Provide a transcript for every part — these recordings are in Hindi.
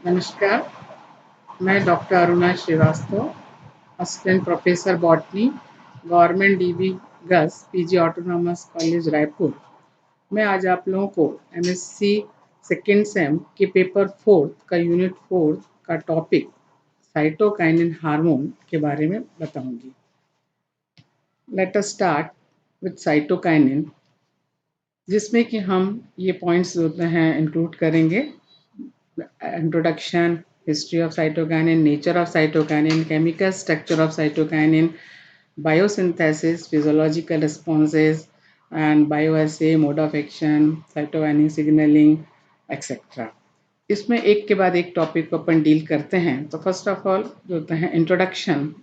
नमस्कार, मैं doctor Aruna Srivastava, assistant professor botany, government DB girls, PG autonomous college Raipur. मैं आज आप लोगों को एमएससी सेकेंड सेम के पेपर 4 का यूनिट 4 का टॉपिक साइटोकाइनिन हार्मोन के बारे में बताऊंगी। Let us start with cytokinin, जिसमें कि हम ये पॉइंट्स होते हैं इंक्लूड करेंगे: introduction, history of cytokinin, nature of cytokinin, chemical structure of cytokinin, biosynthesis, physiological responses, and bioassay, mode of action, cytokinin signaling, etc. इसमें एक के बाद एक टॉपिक को अपन डील करते हैं। तो फर्स्ट ऑफ ऑल जो होता है इंट्रोडक्शन।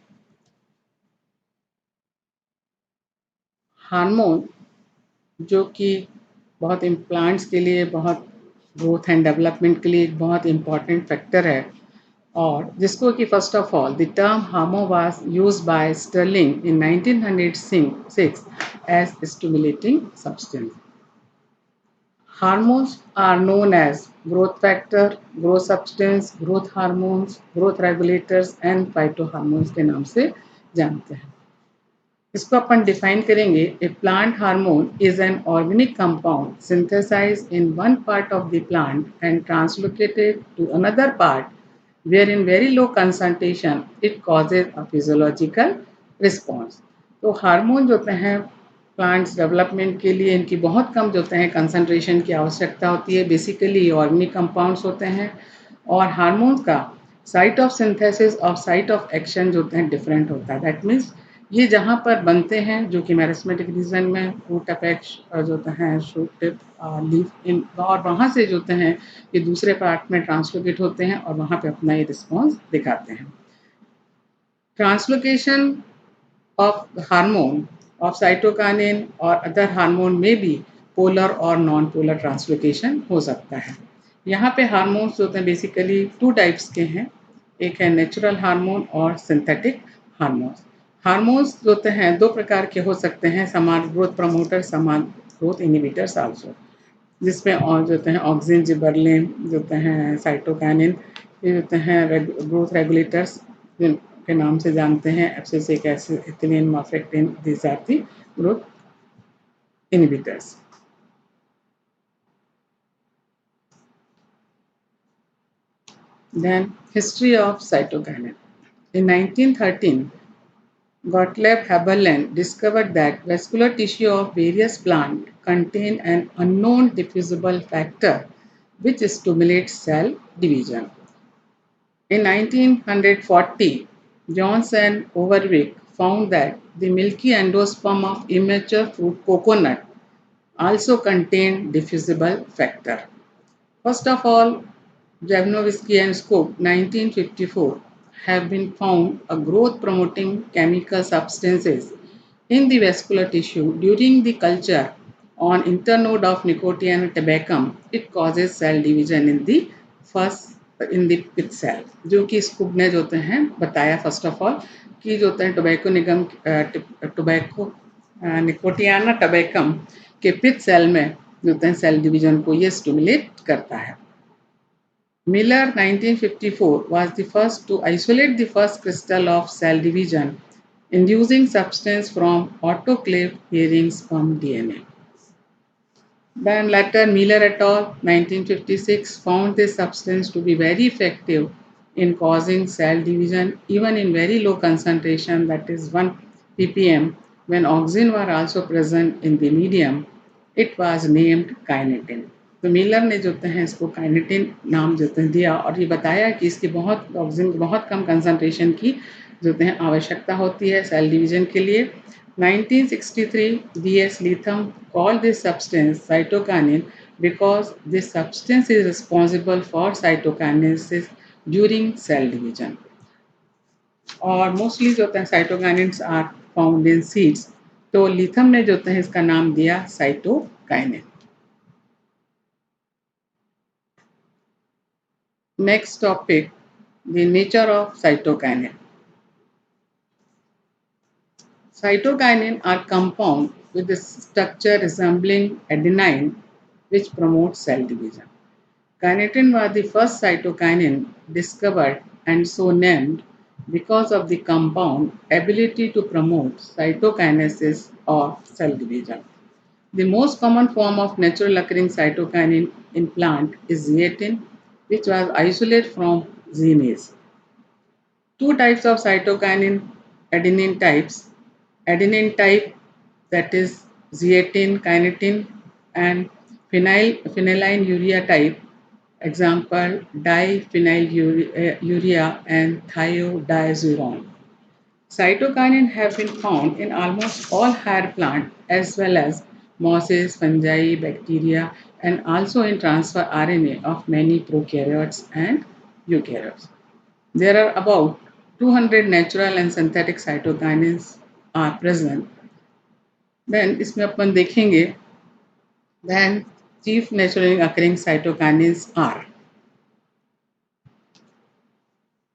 हार्मोन जो कि बहुत प्लांट्स के लिए, बहुत ग्रोथ एंड डेवलपमेंट के लिए एक बहुत इम्पॉर्टेंट फैक्टर है, और जिसको कि first of all the term hormone was used by Starling in 1906 as stimulating substance. Hormones are known as growth factor, growth substance, growth hormones, growth regulators and phytohormones के नाम से जानते हैं। इसको अपन डिफाइन करेंगे: a plant hormone is an organic compound synthesized in one part of the plant and translocated to another part where in very low concentration it causes a physiological response. तो हार्मोन जो होते हैं प्लांट्स डेवलपमेंट के लिए इनकी बहुत कम जो होते हैं कंसंट्रेशन की आवश्यकता होती है। बेसिकली ये ऑर्गेनिक कंपाउंड्स होते हैं, और हार्मोन्स का साइट ऑफ सिंथेसिस और साइट ऑफ एक्शन जो होते हैं डिफरेंट होता है। दैट मीन्स ये जहाँ पर बनते हैं, जो कि मेरिस्टेमेटिक रीजन में रूट अपेक्स जो होते हैं, शूट टिप, लीफ इन, और वहाँ से जो होते हैं ये दूसरे पार्ट में ट्रांसलोकेट होते हैं और वहाँ पे अपना ये रिस्पॉन्स दिखाते हैं। Translocation of hormone of cytokinin और अदर हार्मोन में भी पोलर और नॉन पोलर ट्रांसलोकेशन हो सकता है। यहाँ पे हार्मोन्स जो होते हैं बेसिकली टू टाइप्स के हैं। एक है नेचुरल हार्मोन और सिंथेटिक हार्मोन्स। हार्मोन्स जो होते हैं दो प्रकार के हो सकते हैं: समान ग्रोथ प्रमोटर, समान ग्रोथ इनहिबिटर्स आल्सो, जिसमें और जो होते हैं ऑक्सिन, जिबरलिन, जो होते हैं साइटोकाइनिन, ये होते हैं ग्रोथ रेगुलेटर्स के नाम से जानते हैं: abscisic acid, ethylene, morphactin, these are the growth inhibitors. Then history of cytokinin. In 1913, Gottlieb Haberland discovered that vascular tissue of various plants contain an unknown diffusible factor which stimulates cell division. In 1940, Jones and Overwick found that the milky endosperm of immature fruit coconut also contained diffusible factor. First of all, Javonovsky and Scoop 1954 have been found a growth promoting chemical substances in the vascular tissue during the culture on internode of Nicotiana tabacum. It causes cell division in the pith cell, जो कि स्कूप ने जो होते हैं बताया फर्स्ट ऑफ ऑल कि जो होते हैं टोबैको निकोटियाना टबैकम के पिथ सेल में जो होते हैं सेल डिवीजन को ये स्टिमुलेट करता है। Miller 1954 was the first to isolate the first crystal of cell division inducing substance from autoclave Hering's sperm DNA. Then later Miller et al. 1956 found this substance to be very effective in causing cell division even in very low concentration, that is 1 ppm, when auxin were also present in the medium. It was named kinetin. तो मिलर ने जो है इसको काइनेटिन नाम जो दिया और ये बताया कि इसकी बहुत ऑक्सीजन की बहुत कम कंसंट्रेशन की जो है आवश्यकता होती है सेल डिवीजन के लिए। 1963 D.S. Latham called this substance cytokinin because this substance is responsible for cytokinesis during cell division. और मोस्टली जो होते हैं cytokinins are found in seeds, तो लिथम ने जो है इसका नाम दिया cytokinin. Next topic, the nature of cytokinin. Cytokinin are compound with a structure resembling adenine which promotes cell division. Carnitine was the first cytokinin discovered and so named because of the compound ability to promote cytokinesis of cell division. The most common form of natural occurring cytokinin in plant is zeatin, which was isolated from zenase. Two types of cytokinin adenine types. Adenine type, that is zeatin kinetin, and phenylurea type, example diphenylurea and thiodiazuron. Cytokinin have been found in almost all higher plants as well as mosses, fungi, bacteria, and also in transfer RNA of many prokaryotes and eukaryotes. There are about 200 natural and synthetic cytokinins are present. Then इसमें अपन देखेंगे, then chief naturally occurring cytokinins are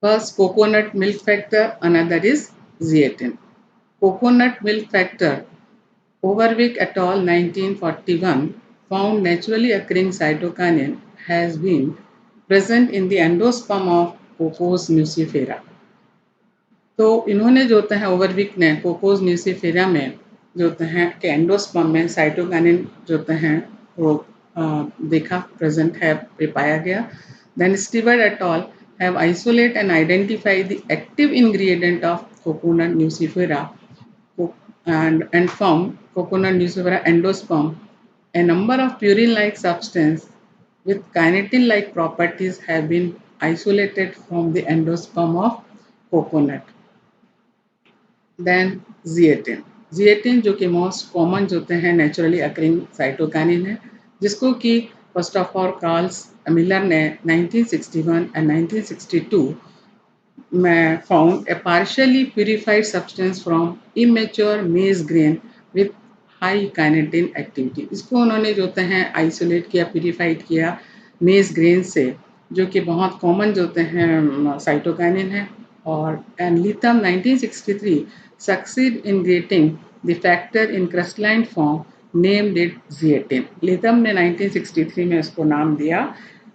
first coconut milk factor, another is zeatin. Coconut milk factor, Overwick et al. 1941 found naturally occurring cytokinin has been present in the endosperm of Cocos nucifera. तो इन्होंने जो होता है ओवरविक ने कोकोज न्यूसीफेरा में जो होते हैं कि एंडोस्पर्म में साइटोकाइनिन जो होते हैं वो देखा प्रेजेंट है, पाया गया. Then Steward et al have isolate and identify the active ingredient of coconut nucifera and found coconut nucifera endosperm. A number of purine-like substances with kinetin-like properties have been isolated from the endosperm of coconut. Then zeatin. Zeatin जो कि मोस्ट कॉमन जो होते हैं नेचुरली अकरिंग साइटोकाइनिन है, जिसको कि first of all Carl's Miller ने 1961 एंड 1962 में found a partially purified substance from immature मेज grain with high kinetin activity. इसको उन्होंने जो होते हैं आइसोलेट किया, प्यूरिफाइड किया मेज ग्रेन से, जो कि बहुत कॉमन जो होते हैं साइटोकाइनिन है. और and Latham 1963 succeed in getting the factor in crystalline form, named it zeatin. Latham ने 1963 में इसको नाम दिया,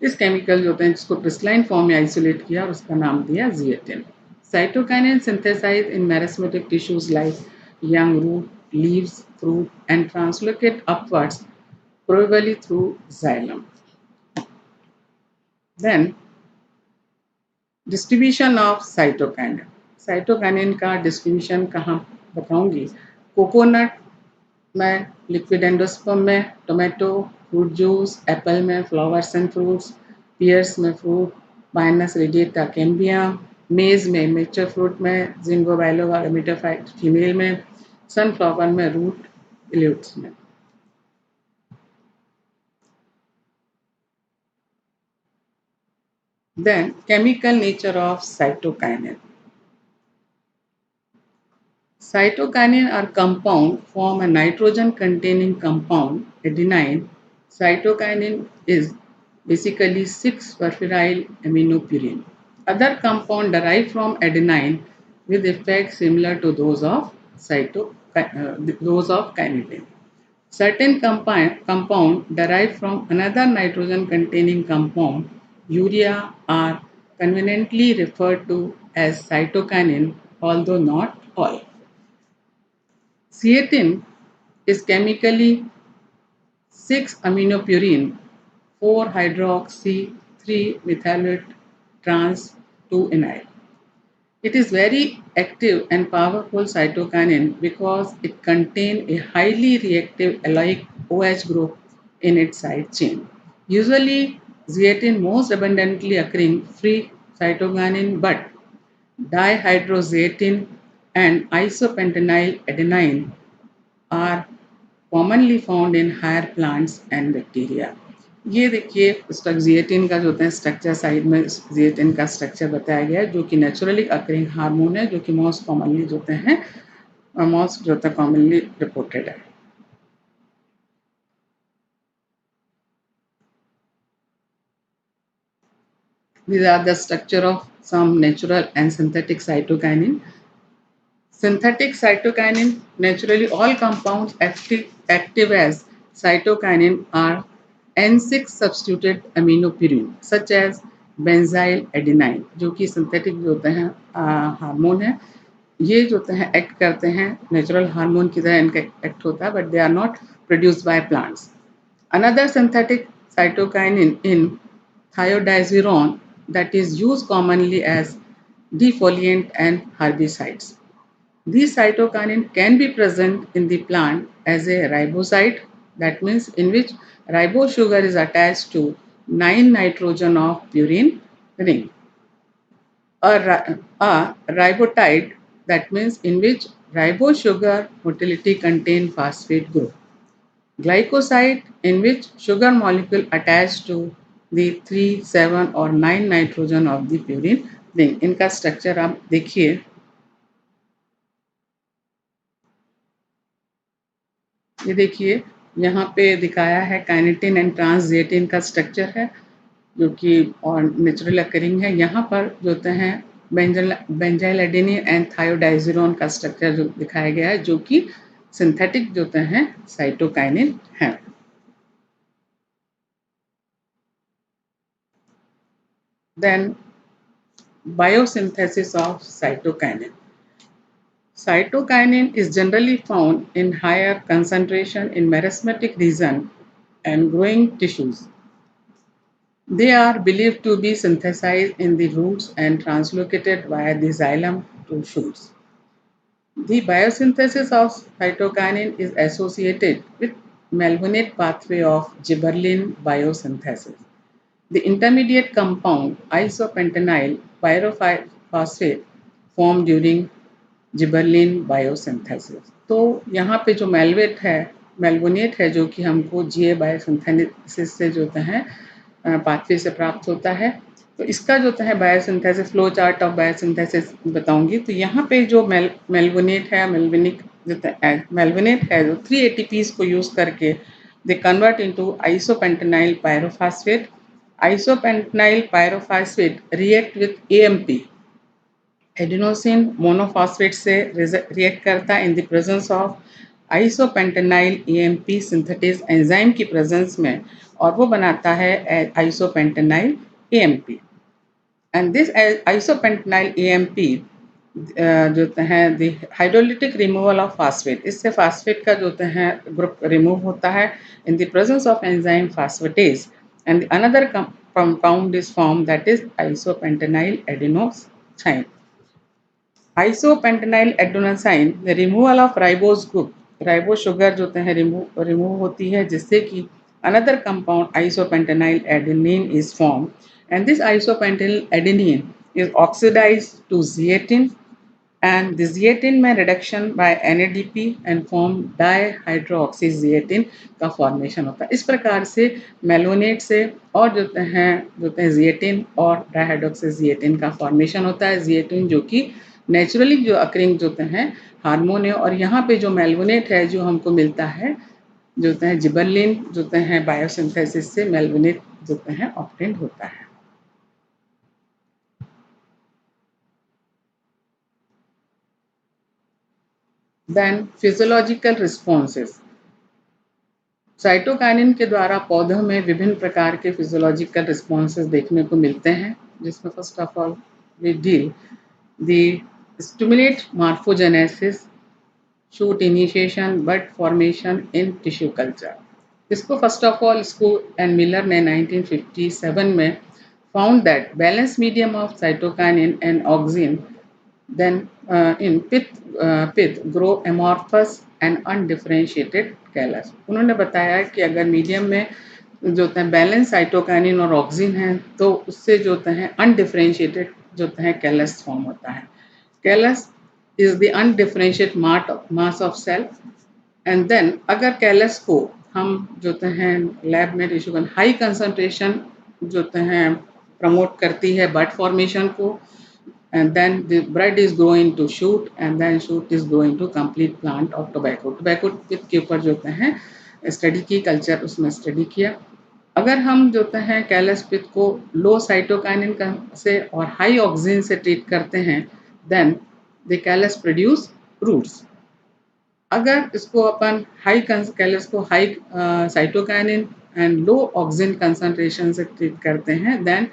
इस केमिकल जो होते हैं जिसको क्रिस्टलाइन फॉर्म में आइसोलेट किया और उसका नाम दिया zeatin. Cytokinin synthesized in meristematic tissues like young root, leaves, fruit, and translocate upwards, probably through xylem. Then distribution of cytokinin. Cytokinin का डिस्ट्रीब्यूशन कहाँ बताऊंगी. कोकोनट में लिक्विड एंडोस्पर्म में, टोमेटो फ्रूट जूस, एप्पल में फ्लावर्स एंड फ्रूट्स, पियर्स में फ्रूट, पाइनस रेडिएटा कैम्बियम, मेज में मेच्योर फ्रूट में, जिंगो बाइलोगा मेटाफाइट फीमेल में, सनफ्लावर में रूट इल्यूट्स में. Then chemical nature of cytokinin. Cytokinin are compound form a nitrogen containing compound adenine. Cytokinin is basically 6-porphyryl aminopurine. Other compound derived from adenine with effects similar to those of kinetin. Certain compound derived from another nitrogen containing compound, urea, are conveniently referred to as cytokinin, although not all. Zeatin is chemically 6-aminopurine 4-hydroxy 3-methylate trans 2-enol. It is very active and powerful cytokinin because it contains a highly reactive alloy OH group in its side chain. Usually, zeatin most abundantly occurring free cytokinin, but dihydrozeatin and isopentenyl adenine are commonly found in higher plants and bacteria. ये देखिए जिएटिन का जो होता है स्ट्रक्चर, साइड में जिएटिन का स्ट्रक्चर बताया गया है, जो कि नेचुरली अकरिंग हार्मोन है, जो कि मोस्ट कॉमनली जो होते हैं मोस्ट जो होता है कॉमनली रिपोर्टेड है. These are the structure of some natural and synthetic cytokinin. Synthetic cytokinin, naturally all compounds active as cytokinin are N6 substituted aminopurine such as benzyl adenine, जो कि सिंथेटिक जो होते हैं हार्मोन है, ये जो होते हैं एक्ट करते हैं नेचुरल हार्मोन की तरह इनका एक्ट होता है, but they are not produced by plants. Another synthetic cytokinin in thiodiazirone that is used commonly as defoliant and herbicides. These cytokinin can be present in the plant as a riboside, that means in which ribose sugar is attached to 9-nitrogen of purine ring. A ribotide, that means in which ribose sugar motility contain phosphate group. Glycoside, in which sugar molecule attached to the 3, 7 और 9 nitrogen of the purine ring. इनका स्ट्रक्चर आप देखिए. ये देखिए यहाँ पे दिखाया है काइनेटिन एंड ट्रांसजेटिन का स्ट्रक्चर है जो कि और नेचुरल अकरिंग है. यहाँ पर जो होते हैं बेंजाइल एडेनिन एंड थायोडाइजिरोन का स्ट्रक्चर जो दिखाया गया है जो कि सिंथेटिक जो होते हैं साइटोकाइनिन है. Then biosynthesis of cytokinin. Cytokinin is generally found in higher concentration in meristematic region and growing tissues. They are believed to be synthesized in the roots and translocated via the xylem to shoots. The biosynthesis of cytokinin is associated with malonate pathway of gibberellin biosynthesis. The intermediate compound isopentenyl pyrophosphate formed during gibberellin biosynthesis. तो यहाँ पे जो मेलवोनेट है जो कि हमको जीए बायोसिंथेसिस से जो होता है पाथवे से प्राप्त होता है. तो इसका जो होता है biosynthesis flow chart of biosynthesis बताऊंगी. तो यहाँ पे जो मेलवोनेट है मेलवोनेट है जो 3 ATPs को यूज करके they convert into isopentenyl pyrophosphate. Isopentenyl pyrophosphate react with AMP adenosine monophosphate से react करता है in the presence of isopentenyl AMP synthetase enzyme की presence में और वो बनाता है isopentenyl AMP. And this isopentenyl AMP जो होता है the hydrolytic removal of phosphate, इससे phosphate का जो होता है ग्रुप रिमूव होता है in the presence of enzyme phosphatase. And another compound is formed that is isopentenyl adenosine. Isopentenyl adenosine, the removal of ribose group, ribose sugar जो होते हैं रिमूव होती है जिससे कि another compound isopentenyl adenine is formed. And this isopentenyl adenine is oxidized to zeatin and the zeatin में reduction by NADP and form dihydroxyzeatin का फॉर्मेशन होता है. इस प्रकार से मेलोनेट से और जो होते हैं zeatin और डाइहाइड्रोक्सीजेटिन का फॉर्मेशन होता है. zeatin जो कि नेचुरली जो अकरिंग जो होते हैं हार्मोन है और यहाँ पे जो मेलवोनेट है जो हमको मिलता है जो होते हैं जिबरलिन जो होते हैं बायोसिंथेसिस से मेलवोनेट जो होते हैं ऑब्टेन होता है. Then physiological responses. साइटोकाइनिन के द्वारा पौधों में विभिन्न प्रकार के फिजियोलॉजिकल रिस्पॉन्सेज देखने को मिलते हैं जिसमें first of all we deal the stimulate morphogenesis, shoot initiation, bud formation in tissue culture. इसको first of all Skoog and Miller ने 1957 में found that balance medium of cytokinin and auxin then in pith grow amorphous and undifferentiated callus. उन्होंने बताया कि अगर मीडियम में जो होता है बैलेंस साइटोकाइनिन और ऑक्सिन है तो उससे जो होता है अनडिफरेंशिएटेड जो होता है कैलस फॉर्म होता है. Callus is the undifferentiate mass of cell. And then अगर कैलस को हम जो होते हैं लैब में टिश्यू हाई कंसंट्रेशन जो होते हैं प्रमोट करती है बड फॉर्मेशन को. And then the bud is growing to shoot and then shoot is growing to complete plant of tobacco. Tobacco के ऊपर जो होते हैं स्टडी की कल्चर उसमें स्टडी किया. अगर हम जो होते हैं कैलस पिथ को लो साइटोकाइनिन से और हाई ऑक्सीजन से ट्रीट करते हैं then the callus produce roots. अगर इसको अपन हाई कैलस को high cytokinin and low oxygen concentration से ट्रीट करते हैं, देन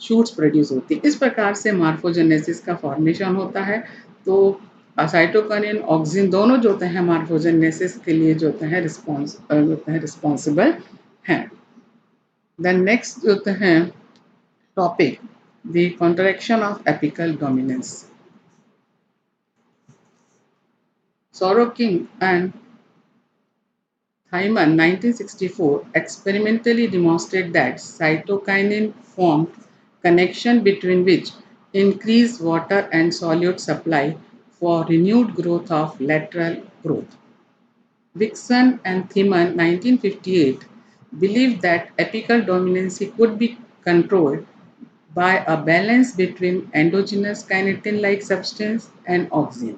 शूट्स प्रोड्यूस होती हैं। इस प्रकार से मार्फोजेनेसिस का फॉर्मेशन होता है। तो साइटोकाइनिन ऑक्सिन दोनों जो होते हैं मार्फोजेनेसिस के लिए जो होते हैं रिस्पॉन्सिबल हैं। देन नेक्स्ट जो होते हैं topic the contraction of apical dominance. Sorokin and Hyman 1964 experimentally demonstrated that cytokinin formed connection between which increased water and solute supply for renewed growth of lateral growth. Wixon and Hyman 1958 believed that apical dominancy could be controlled by a balance between endogenous kinetin-like substance and auxin.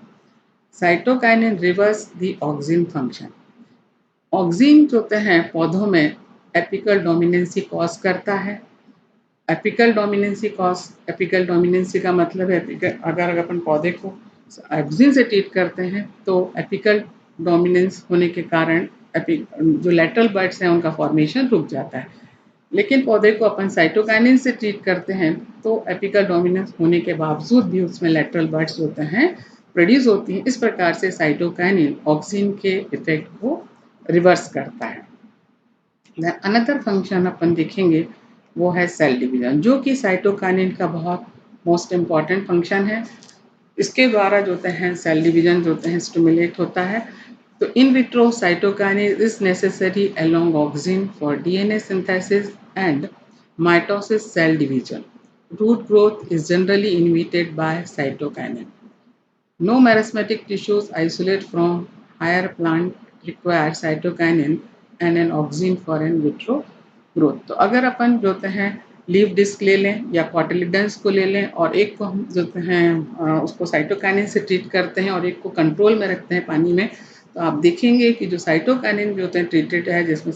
Cytokinin reverse the auxin function. Oxygen जो होते हैं पौधों में एपिकल डोमिनेंसी कॉज करता है। एपिकल डोमिनेंसी का मतलब है अगर अपन पौधे को ऑक्सीन से ट्रीट करते हैं तो एपिकल डोमिनेंस होने के कारण जो लेटरल बड्स हैं उनका फॉर्मेशन रुक जाता है। लेकिन पौधे को अपन साइटोकाइनिन से ट्रीट करते हैं तो एपिकल डोमिनेंस होने के बावजूद भी उसमें लेटरल बड्स होते हैं प्रोड्यूस होती हैं। इस प्रकार से साइटोकाइनिन ऑक्सीन के इफेक्ट को रिवर्स करता है। अनदर फंक्शन अपन देखेंगे वो है सेल डिवीजन, जो कि साइटोकाइनिन का बहुत मोस्ट इम्पॉर्टेंट फंक्शन है। इसके द्वारा जो होते हैं सेल डिवीजन जो होते हैं स्टिमुलेट होता है। तो in vitro cytokinin is necessary along auxin for DNA synthesis and mitosis cell division. Root growth is generally inhibited by cytokinin. No meristematic tissues isolate from higher plant require cytokinin and an auxin for in vitro growth. तो अगर अपन जो होते हैं लीफ डिस्क ले लें या कॉटिलिडन्स को ले लें और एक को हम जो हैं उसको साइटोकाइनिन से ट्रीट करते हैं और एक को कंट्रोल में रखते हैं पानी में, तो आप देखेंगे कि जो साइटोकाइनिन जो होते हैं ट्रीटेड है जिसमें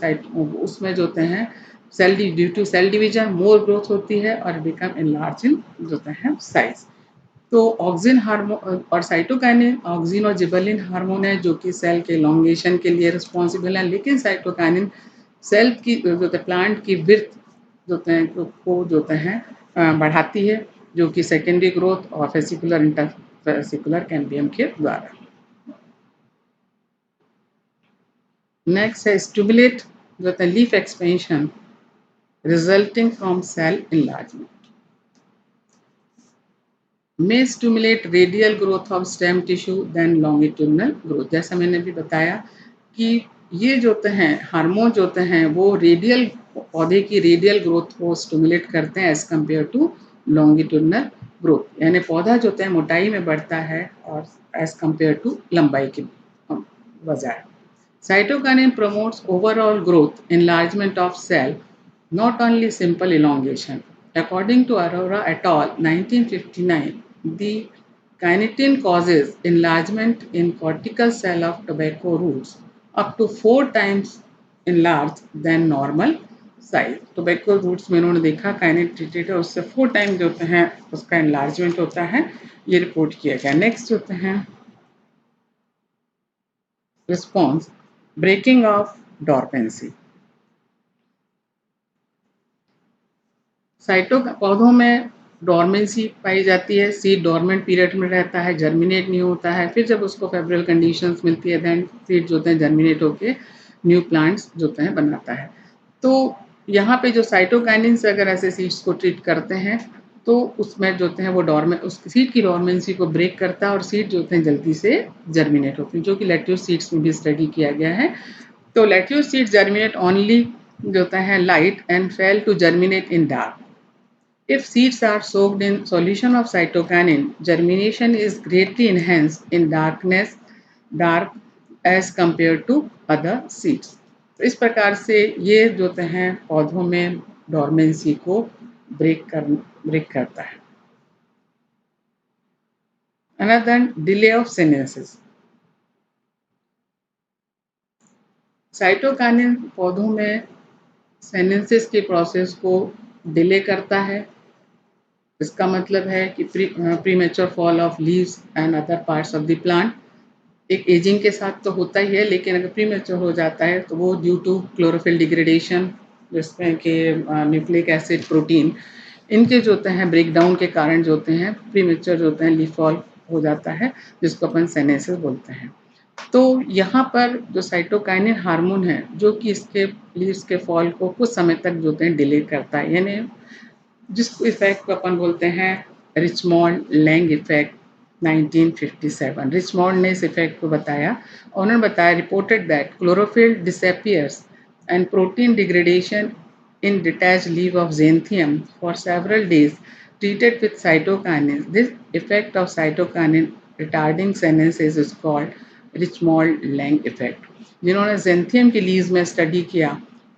उसमें जो होते हैं due to cell division more growth होती है और बिकम एनलार्ज इन जो होते हैं साइज। तो ऑक्सिन हार्मोन और साइटोकाइनिन ऑक्सिन और जिबरलिन हार्मोन है जो कि सेल के एलोंगेशन के लिए रिस्पॉन्सिबल है। लेकिन साइटोकाइनिन सेल की जो होते हैं प्लांट की विड्थ जो होते हैं को जो होते हैं बढ़ाती है, जो कि सेकेंडरी ग्रोथ और फेसिकुलर इंटरफेसिकुलर कैम्बियम के द्वारा। नेक्स्ट है स्टिमुलेट जो होता है leaf expansion resulting from cell enlargement. may stimulate radial growth of stem tissue than longitudinal growth। जैसा मैंने भी बताया कि ये जो होते हैं हार्मोन जो होते हैं वो रेडियल पौधे की रेडियल ग्रोथ को स्टिमुलेट करते हैं as compare to longitudinal growth. यानी पौधा जो होता है मोटाई में बढ़ता है और एज कम्पेयर टू लंबाई की बजाय। Cytokinin promotes overall growth enlargement of cell, not only simple elongation. According to Arora et al. 1959, the kinetin causes enlargement in cortical cell of tobacco roots up to 4 times enlarged than normal size। Tobacco roots में उन्होंने देखा काइनेट ट्रीटेड है उससे 4 टाइम जो होते हैं उसका एनलार्जमेंट होता है, ये रिपोर्ट किया गया। नेक्स्ट होते हैं रिस्पॉन्स ब्रेकिंग ऑफ डॉर्मेंसी। पौधों में डॉर्मेंसी पाई जाती है, सीड डॉर्मेंट पीरियड में रहता है, जर्मिनेट नहीं होता है। फिर जब उसको फेवरल कंडीशंस मिलती है देन सीड जो होते हैं जर्मिनेट होके न्यू प्लांट्स जो होते हैं बनाता है। तो यहाँ पे जो साइटोकाइनिन से अगर ऐसे सीड्स को ट्रीट करते हैं तो उसमें जो होते हैं वो उस सीड की डॉर्मेंसी को ब्रेक करता है और सीड जो होते हैं जल्दी से जर्मिनेट होते हैं, जो कि लेट्यूस सीड्स में भी स्टडी किया गया है। तो लेट्यूस सीड्स जर्मिनेट ओनली जो होता है light and fail to germinate in dark. If seeds are soaked in solution of cytokinin, germination is greatly enhanced in dark as compared to other seeds। तो इस प्रकार से ये जो होते हैं पौधों में डॉर्मेंसी को ब्रेक करता है। Another delay of senescence। Cytokinin पौधों में सेनेंसिस की प्रोसेस को डिले करता है। इसका मतलब है कि premature fall of leaves and other parts of the plant. एक एजिंग के साथ तो होता ही है, लेकिन अगर प्री मैच्योर हो जाता है तो वो ड्यू टू क्लोरोफिल डिग्रेडेशन, जिसमें कि न्यूक्लिक एसिड, प्रोटीन, इनके जो होते हैं ब्रेक डाउन के कारण जो होते हैं प्री मैच्योर जो होते हैं लीफ फॉल हो जाता है, जिसको अपन सेनेसिस बोलते हैं। तो यहाँ पर जो साइटोकाइनिन हार्मोन है जो कि इसके लीव्स के फॉल को कुछ समय तक जो होते हैं डिले करता है, यानी जिस इफेक्ट को अपन बोलते हैं रिचमोंड लैंग इफेक्ट 1957। रिचमोंड ने इस इफेक्ट को बताया और उन्होंने बताया reported that chlorophyll disappears and protein degradation in detached leaf of xanthium for several days treated with cytokinin. This effect of cytokinin retarding senescence is called Richmond-Lang effect. जिन्होंने xanthium की लीव्स में स्टडी किया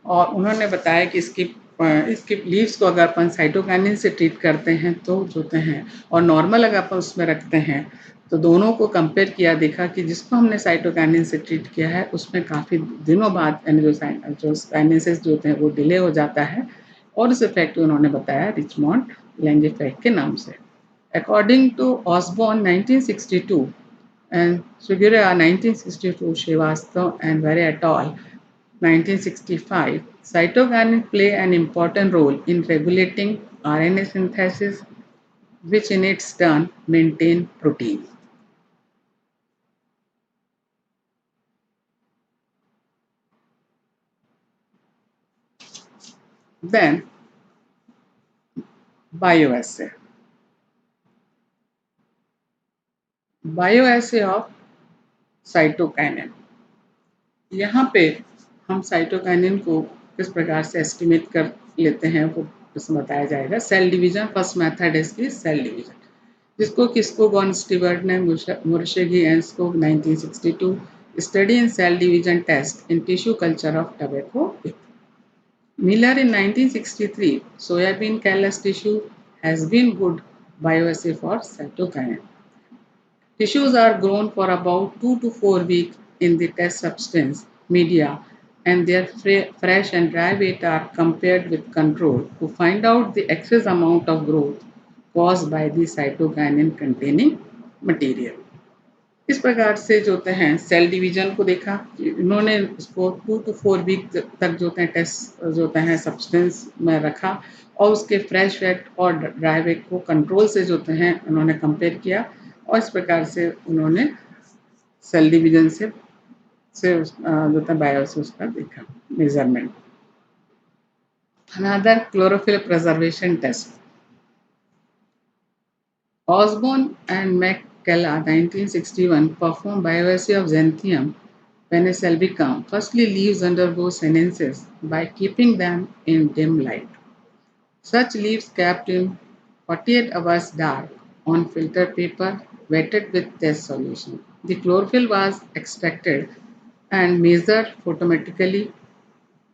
और उन्होंने बताया कि इसके लीव्स को अगर अपन साइटोकाइनिन से ट्रीट करते हैं तो होते हैं, और नॉर्मल अगर अपन उसमें रखते हैं तो दोनों को कंपेयर किया, देखा कि जिसको हमने साइटोकाइनिन से ट्रीट किया है उसमें काफ़ी दिनों बाद यानी जो साइनेसिस जो होते हैं वो डिले हो जाता है, और इस इफेक्ट को उन्होंने बताया रिचमोंड लैंग इफेक्ट के नाम से। According to Osborne 1962 and Sugiura 1962, Srivastava and Vare et al. 1965, cytokinin play an important role in regulating RNA synthesis, which in its turn maintain protein. Then, bioassay. Bioassay of cytokinin. यहाँ पे हम साइटोकाइनिन को किस प्रकार से एस्टिमेट कर लेते हैं वो इसमें बताया जाएगा। सेल डिवीजन, फर्स्ट मेथड है इसकी सेल डिवीजन, जिसको किसको गॉन स्टीवर्ट ने Murashige and Skoog 1962 study in cell division test in tissue culture of tobacco. Miller in 1963, soybean callus tissue has been good bioassay for cytokinin. Tissues are grown for about 2 to 4 weeks in the test substance media, and their fresh and dry weight are compared with control to find out the excess amount of growth caused by the cytokinin containing material. इस प्रकार से जो होते हैं सेल डिवीजन को देखा, इन्होंने इसको 2 to 4 वीक तक जो होते हैं टेस्ट जो होते हैं सब्सटेंस में रखा और उसके फ्रेश वेट और ड्राई वेट को कंट्रोल से जो होते हैं उन्होंने कंपेयर किया, और इस प्रकार से उन्होंने सेल डिवीजन से जो होता है बायोसिस का देखा measurement. Another chlorophyll preservation test, Osborne and McKellar 1961 performed bioassay of xanthium penicillicum. Firstly, leaves undergo senescence by keeping them in dim light. Such leaves kept in 48 hours dark on filter paper wetted with test solution. The chlorophyll was extracted and measured photometrically.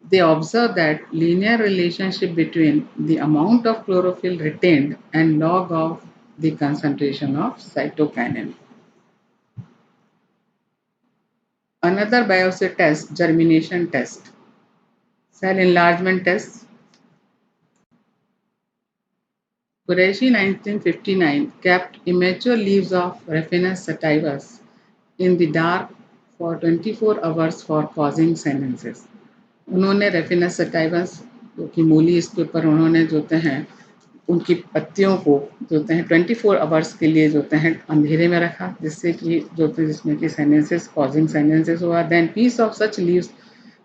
They observed that linear relationship between the amount of chlorophyll retained and log of the concentration of cytokinin. Another biopsy test, germination test, cell enlargement test. Qureshi 1959 kept immature leaves of Raphanus sativus in the dark for 24 hours for causing senescence. उन्होंने रेफिनस सटाइवस जो कि मूली, इसके ऊपर उन्होंने जो होते हैं उनकी पत्तियों को जो होते हैं 24 आवर्स के लिए जो होते हैं अंधेरे में रखा, जिससे कि जो होते हैं जिसमें कि साइनेसिस कॉजिंग साइनेसिस हुआ। Then piece of such leaves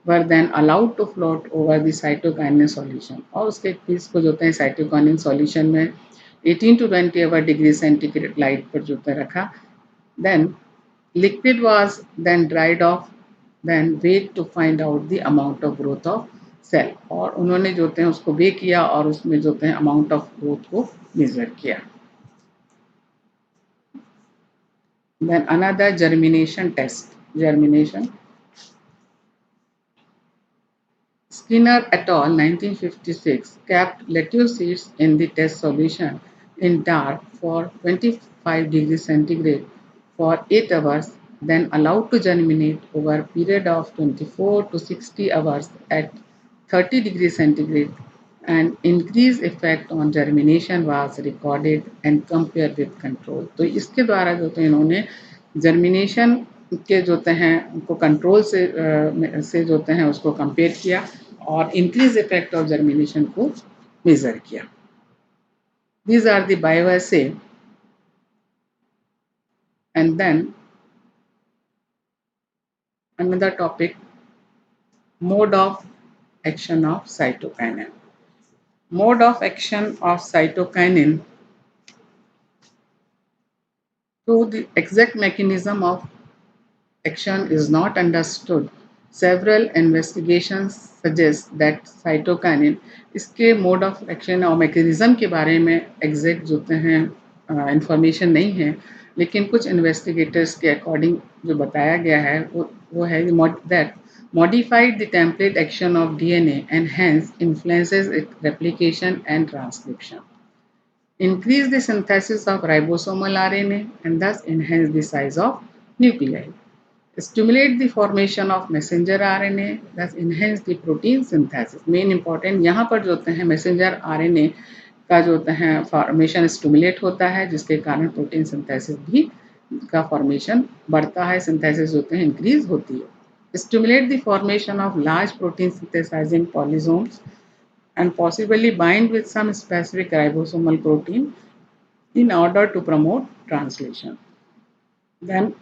were then allowed to float over the cytokinin solution, और उसके पीस को जो होते हैं साइटोकाइनिन सॉल्यूशन में 18 to 20 hour degree centigrade light पर जो होता है रखा। Then liquid was then dried off, then weight to find out the amount of growth of cell, और उन्होंने जो होते हैं उसको वे किया और उसमें जो होते हैं अमाउंट ऑफ ग्रोथ को मेजर किया। Then another germination test, germination. Skinner et al. 1956 kept lettuce seeds in the test solution in dark for 25 degrees centigrade for 8 hours, then allowed to germinate over a period of 24 to 60 hours at 30 degrees centigrade. An increased effect on germination was recorded and compared with control. तो इसके द्वारा जो तो इन्होंने जर्मिनेशन के जो होते हैं उनको कंट्रोल से जो होते हैं उसको कंपेयर किया और इंक्रीज इफेक्ट ऑफ जर्मिनेशन को मेजर किया. These are the bioassay. And then another topic, mode of action of cytokinin. Mode of action of cytokinin. So the exact mechanism of action is not understood. Several investigations suggest that cytokinin इसके mode of action और mechanism के बारे में exact जो हैं information नहीं है, लेकिन कुछ investigators के according जो बताया गया है वो है that modified the template action of DNA and hence influences its replication and transcription. Increase the synthesis of ribosomal RNA and thus enhance the size of nuclei. Stimulate the formation of messenger RNA, thus enhance the protein synthesis. Main important यहाँ पर जो होते हैं messenger RNA का जो होता है फॉर्मेशन स्टिमुलेट होता है, जिसके कारण प्रोटीन सिंथेसिस भी का फॉर्मेशन बढ़ता है, सिंथेसिस होते हैं इंक्रीज होती है. Stimulate the formation of large protein synthesizing polysomes and possibly bind with some specific ribosomal protein in order to promote translation. Then,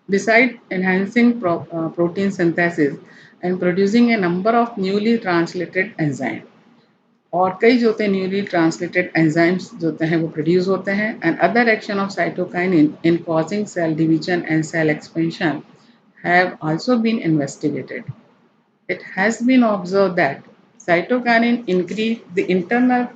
beside enhancing protein synthesis and producing a number of newly translated enzymes, और कई जो होते हैं न्यूली ट्रांसलेटेड एंजाइम्स जो होते हैं वो प्रोड्यूस होते हैं, and other action of cytokinin in causing cell division and cell expansion have also been investigated. It has been observed that cytokinin increase the internal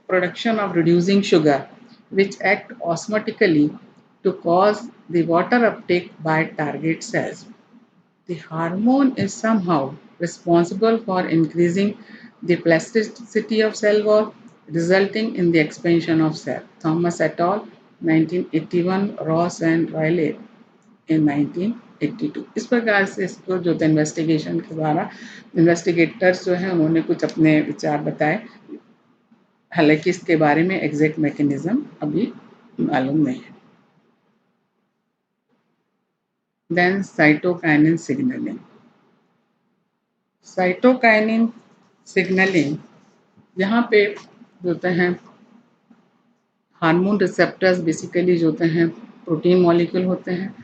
production of reducing sugar, which act osmotically to cause the water uptake by target cells. The hormone is somehow responsible for increasing the plasticity of cell wall, resulting in the expansion of cell. Thomas et al. 1981, Ross and Riley in 1982. इस प्रकार से इसको जो इन्वेस्टिगेशन के द्वारा इन्वेस्टिगेटर्स जो हैं उन्होंने कुछ अपने विचार बताए, हालांकि इसके बारे में एग्जैक्ट मैकेनिज्म अभी मालूम नहीं है. Then cytokinin signalling. Cytokinin signalling यहाँ पे जो होते हैं हार्मोन रिसेप्टर्स बेसिकली जो होते हैं प्रोटीन मॉलिक्यूल होते हैं,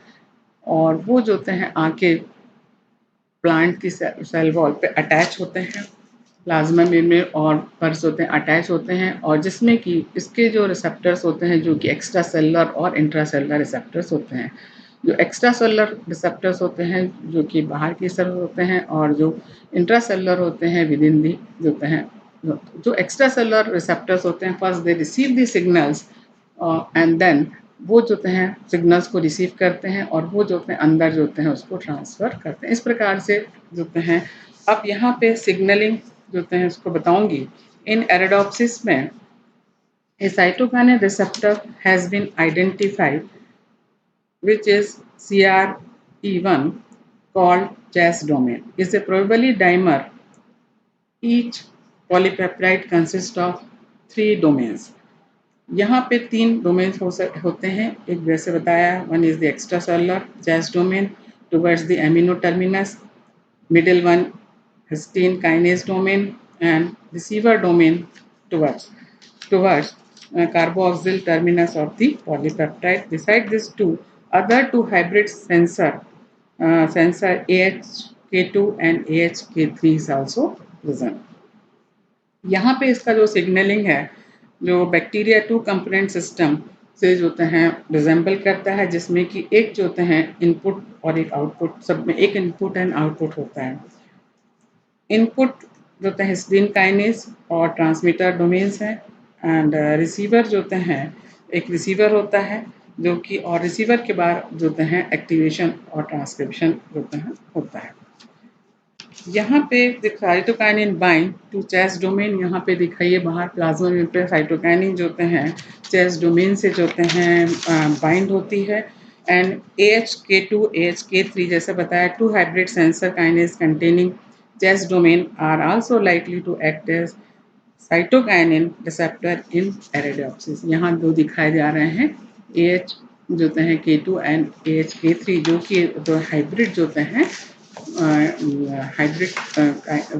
और वो जो होते हैं आके प्लांट की सेल वॉल पे अटैच होते हैं, प्लाज्मा में और पर्स होते हैं अटैच होते हैं, और जिसमें कि इसके जो रिसेप्टर्स होते हैं जो कि एक्स्ट्रा सेलुलर और इंट्रासेलुलर रिसेप्टर्स होते हैं. जो एक्स्ट्रा सेलुलर रिसेप्टर्स होते हैं जो कि बाहर की तरफ होते हैं, और जो इंट्रासेलुलर होते हैं विद इन दी जो होते हैं, जो एक्स्ट्रा सेलुलर रिसेप्टर्स होते हैं first they receive the signals and then वो जो होते हैं सिग्नल्स को रिसीव करते हैं और वो जो होते हैं अंदर जो होते हैं उसको ट्रांसफ़र करते हैं. इस प्रकार से जो होते हैं. अब यहाँ पे सिग्नलिंग जो होते हैं उसको बताऊंगी. इन एरेडोप्सिस में a cytokinin receptor has been identified which is CRE1 called CHAS domain. Is a probably dimer. Each polypeptide consists of 3 domains. यहाँ पे 3 डोमेन्स होते हैं. एक जैसे बताया, one is the extra cellular CHAS domain towards the amino terminus, middle one histine kinase domain, and receiver domain towards carboxyl terminus of the polypeptide. Beside these two, other 2 hybrid sensor AHK2 and AHK3 is also present. यहाँ पे इसका जो सिग्नलिंग है जो बैक्टीरिया 2 कंपोनेंट सिस्टम से जो होते हैं रिजेंबल करता है, जिसमें कि एक जो होते हैं इनपुट और एक आउटपुट, सब में एक इनपुट एंड आउटपुट होता है. इनपुट जो होते हैं हिस्टीन काइनेज और ट्रांसमीटर डोमेन्स हैं, एंड रिसीवर जो होते हैं एक रिसीवर होता है जो कि, और रिसीवर के बाद जो होते हैं एक्टिवेशन और ट्रांसक्रिप्शन जो होते हैं होता है. यहाँ पे cytokinin bind to CHAS domain. यहाँ पे दिखाइए बाहर प्लाज्मा में पे साइटोकाइनिन जो होते हैं CHAS डोमेन से जो होते हैं बाइंड होती है, एंड AHK2 AHK3 जैसे बताया 2 hybrid sensor kinase containing CHAS domain are also likely to act as cytokinin receptor in Arabidopsis. यहाँ 2 दिखाए जा रहे हैं जो होते हैं K2 एंड AHK3 जो कि जो हाइब्रिड जो होते हैं हाइब्रिड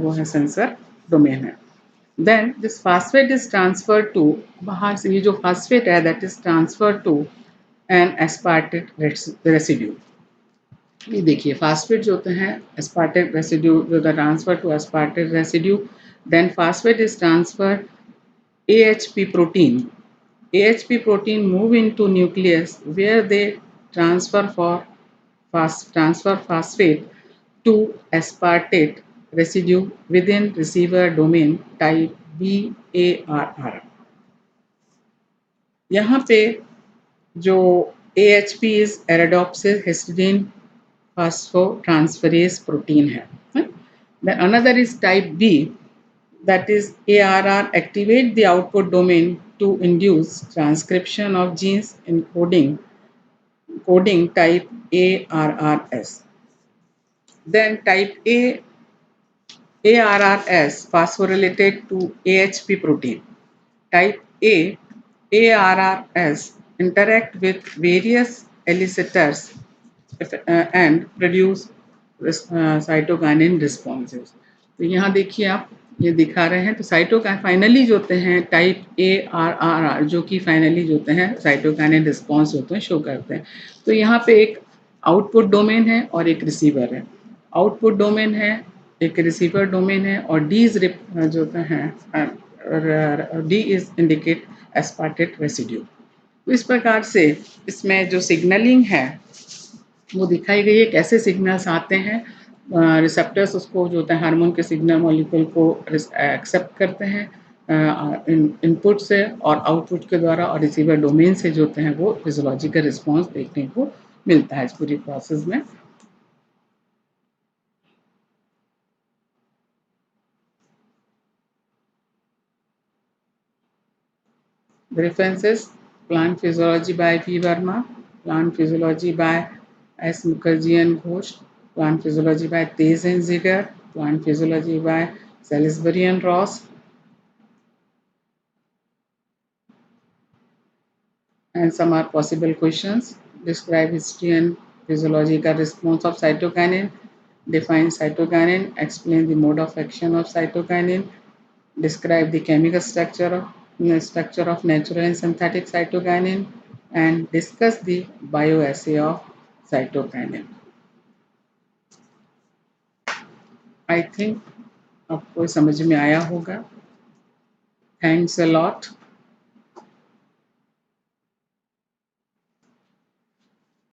वो है सेंसर डोमेन है. Then this phosphate is transferred to बाहर से ये जो phosphate है that is transferred to an aspartate residue. ये देखिए phosphate जो होते हैं aspartate residue जो the transfer to aspartate residue, then phosphate is transferred AHP protein. AHP protein move into nucleus where they transfer phosphate to aspartate residue within receiver domain type BARR. यहाँ पे जो AHP is Arabidopsis histidine phosphotransferase protein है. Then another is type B, that is ARR activate the output domain to induce transcription of genes coding type ARRS. Then type ARRS phosphorylated to AHP protein. Type A ARRS interact with various elicitors and produce cytokinin responses. तो यहाँ देखिए आप ये दिखा रहे हैं तो साइटोकाइन फाइनली जो होते हैं टाइप ARRR जो कि फाइनली जो होते हैं साइटोकाइन रिस्पॉन्स होते हैं शो करते हैं. तो यहाँ पे एक आउटपुट डोमेन है और एक रिसीवर है. आउटपुट डोमेन है, एक रिसीवर डोमेन है और डी इज जो होते हैं D is indicate aspartate residue. तो इस प्रकार से इसमें जो सिग्नलिंग है वो दिखाई गई है कैसे सिग्नल्स आते हैं. रिसेप्टर्स उसको जो होता है हार्मोन के सिग्नल मॉलिक्यूल को एक्सेप्ट करते हैं इनपुट से और आउटपुट के द्वारा और रिसीवर डोमेन से जो होते हैं वो फिजियोलॉजिकल रिस्पॉन्स देखने को मिलता है इस पूरी प्रोसेस में. The references: Plant Physiology by V. Verma, Plant Physiology by S. Mukherjee and Ghosh, Plant Physiology by Tej and Ziger, Plant Physiology by Salisbury and Ross, and some are possible questions. Describe history and physiological response of cytokinin, define cytokinin, explain the mode of action of cytokinin, describe the chemical structure of natural and synthetic cytokinin, and discuss the bioassay of cytokinin. I think आपको समझ में आया होगा. Thanks a lot.